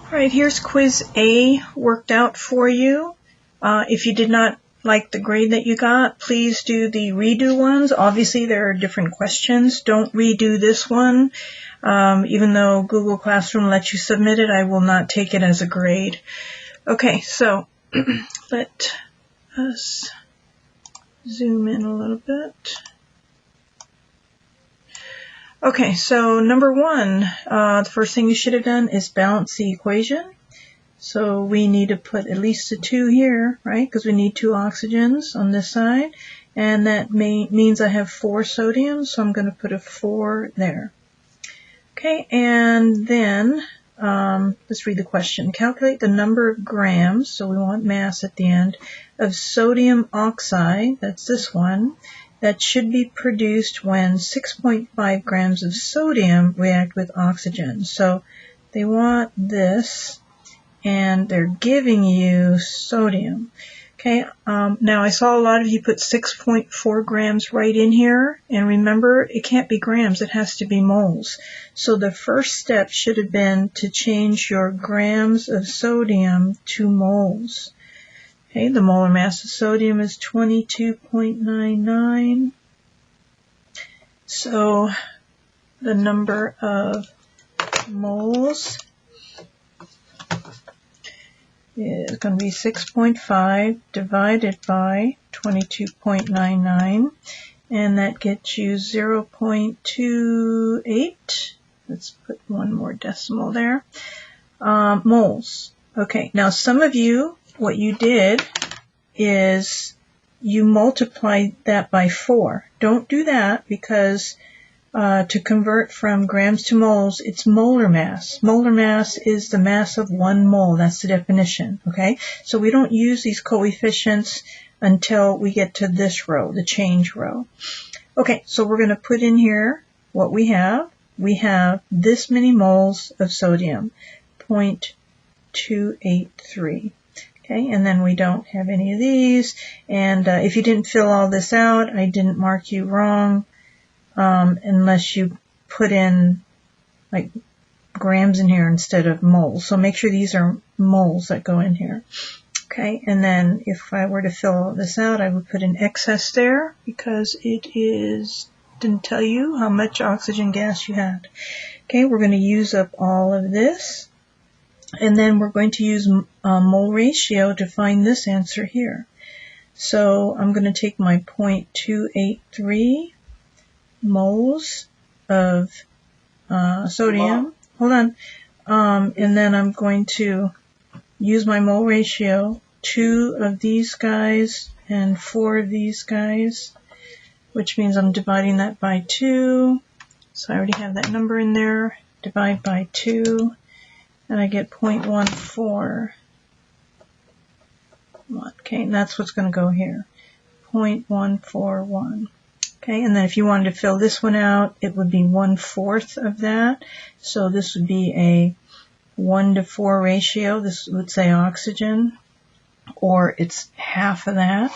Alright, here's quiz A worked out for you. If you did not like the grade that you got, please do the redo ones. Obviously there are different questions. Don't redo this one. Even though Google Classroom lets you submit it, I will not take it as a grade. Okay, so let us zoom in a little bit. Okay, so number one, the first thing you should have done is balance the equation. So we need to put at least a 2 here, right? Because we need 2 oxygens on this side. And that means I have 4 sodiums, so I'm going to put a 4 there. Okay, and then let's read the question. Calculate the number of grams, so we want mass at the end, of sodium oxide, that's this one, that should be produced when 6.5 grams of sodium react with oxygen. So they want this, and they're giving you sodium. Okay, now I saw a lot of you put 6.4 grams right in here, and remember, it can't be grams, it has to be moles. So the first step should have been to change your grams of sodium to moles. Okay, the molar mass of sodium is 22.99. So the number of moles is going to be 6.5 divided by 22.99, and that gets you 0.28. Let's put one more decimal there. Moles. Okay, now some of you, what you did is you multiplied that by 4. Don't do that because to convert from grams to moles, it's molar mass. Molar mass is the mass of 1 mole. That's the definition, okay? So we don't use these coefficients until we get to this row, the change row. Okay, so we're going to put in here what we have. We have this many moles of sodium, 0.283. Okay, and then we don't have any of these. And if you didn't fill all this out, I didn't mark you wrong. Unless you put in like grams in here instead of moles. So make sure these are moles that go in here. Okay, and then if I were to fill this out, I would put an excess there because it didn't tell you how much oxygen gas you had. Okay, we're going to use up all of this. And then we're going to use mole ratio to find this answer here. So I'm going to take my 0.283 moles of sodium. Hold on. And then I'm going to use my mole ratio, 2 of these guys and 4 of these guys, which means I'm dividing that by 2. So I already have that number in there. Divide by 2, and I get 0.14. Okay, and that's what's going to go here. 0.141. Okay, and then if you wanted to fill this one out, it would be 1/4 of that. So this would be a 1:4 ratio. This would say oxygen, or it's half of that.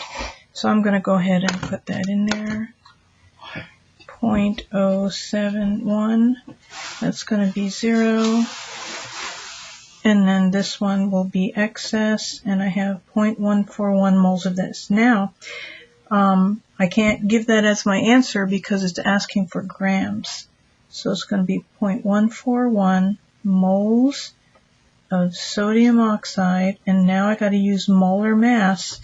So I'm going to go ahead and put that in there. 0.071. That's going to be 0. And then this one will be excess, and I have 0.141 moles of this. Now, I can't give that as my answer because it's asking for grams. So it's going to be 0.141 moles of sodium oxide, and now I got to use molar mass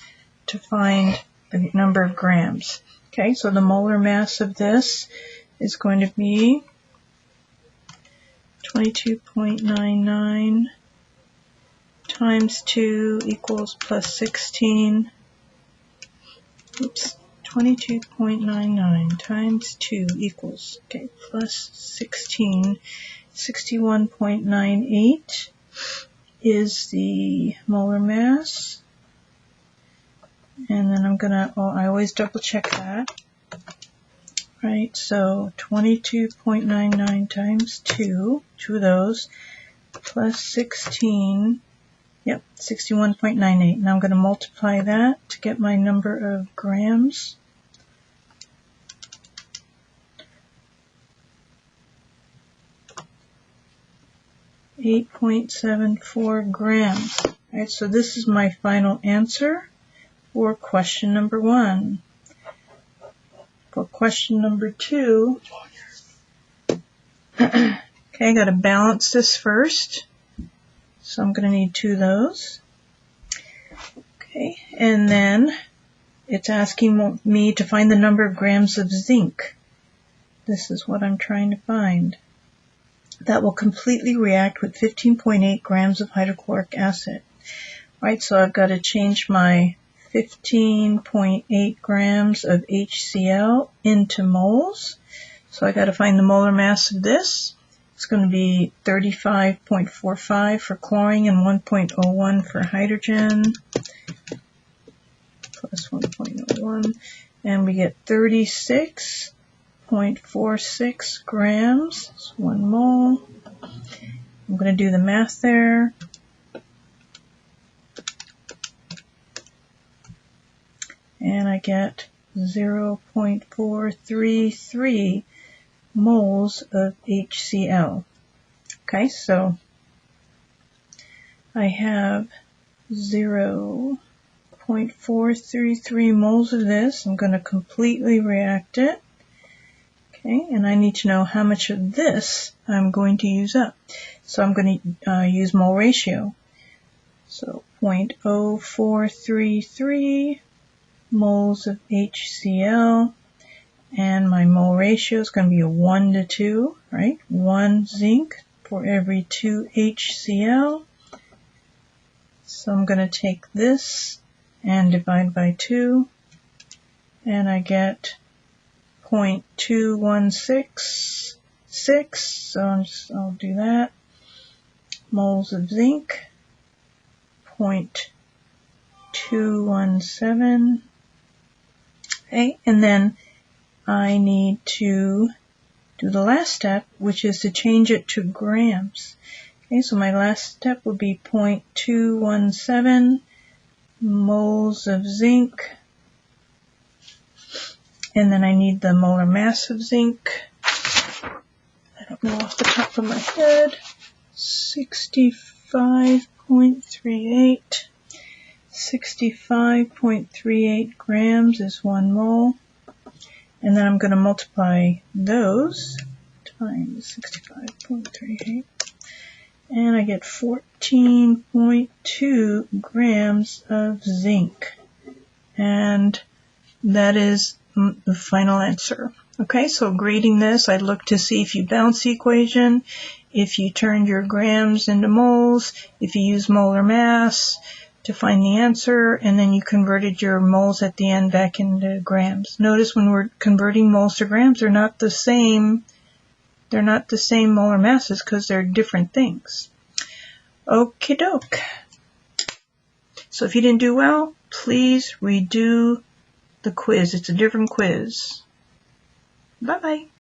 to find the number of grams. Okay, so the molar mass of this is going to be 22.99 times 2 equals plus 16. Oops. 22.99 times 2 equals, okay, plus 16. 61.98 is the molar mass. And then I'm going to, I always double check that. Right, so 22.99 times 2 of those, plus 16, yep, 61.98. Now I'm going to multiply that to get my number of grams. 8.74 grams. Alright, so this is my final answer for question number 1. For question number 2, okay, I got to balance this first. So I'm going to need 2 of those. Okay, and then it's asking me to find the number of grams of zinc. This is what I'm trying to find. That will completely react with 15.8 grams of hydrochloric acid. Right, so I've got to change my 15.8 grams of HCl into moles. So I got to find the molar mass of this. It's going to be 35.45 for chlorine and 1.01 for hydrogen. Plus 1.01. And we get 36.46 grams. That's 1 mole. I'm going to do the math there. And I get 0.433 moles of HCl. Okay, so I have 0.433 moles of this. I'm going to completely react it. Okay, and I need to know how much of this I'm going to use up. So I'm going to use mole ratio. So 0.0433 moles of HCl, and my mole ratio is going to be a 1 to 2, right? 1 zinc for every 2 HCl. So I'm going to take this and divide by 2, and I get 0.2166, so I'll do that. Moles of zinc, 0.217. Okay, and then I need to do the last step, which is to change it to grams. Okay, so my last step would be 0.217 moles of zinc. And then I need the molar mass of zinc. I don't know off the top of my head. 65.38. 65.38 grams is 1 mole. And then I'm going to multiply those times 65.38. And I get 14.2 grams of zinc. And that is the final answer. Okay, so grading this, I'd look to see if you balance the equation, if you turned your grams into moles, if you use molar mass to find the answer, and then you converted your moles at the end back into grams. Notice when we're converting moles to grams, they're not the same molar masses because they're different things. Okie doke. So if you didn't do well, please redo the quiz. It's a different quiz. Bye-bye.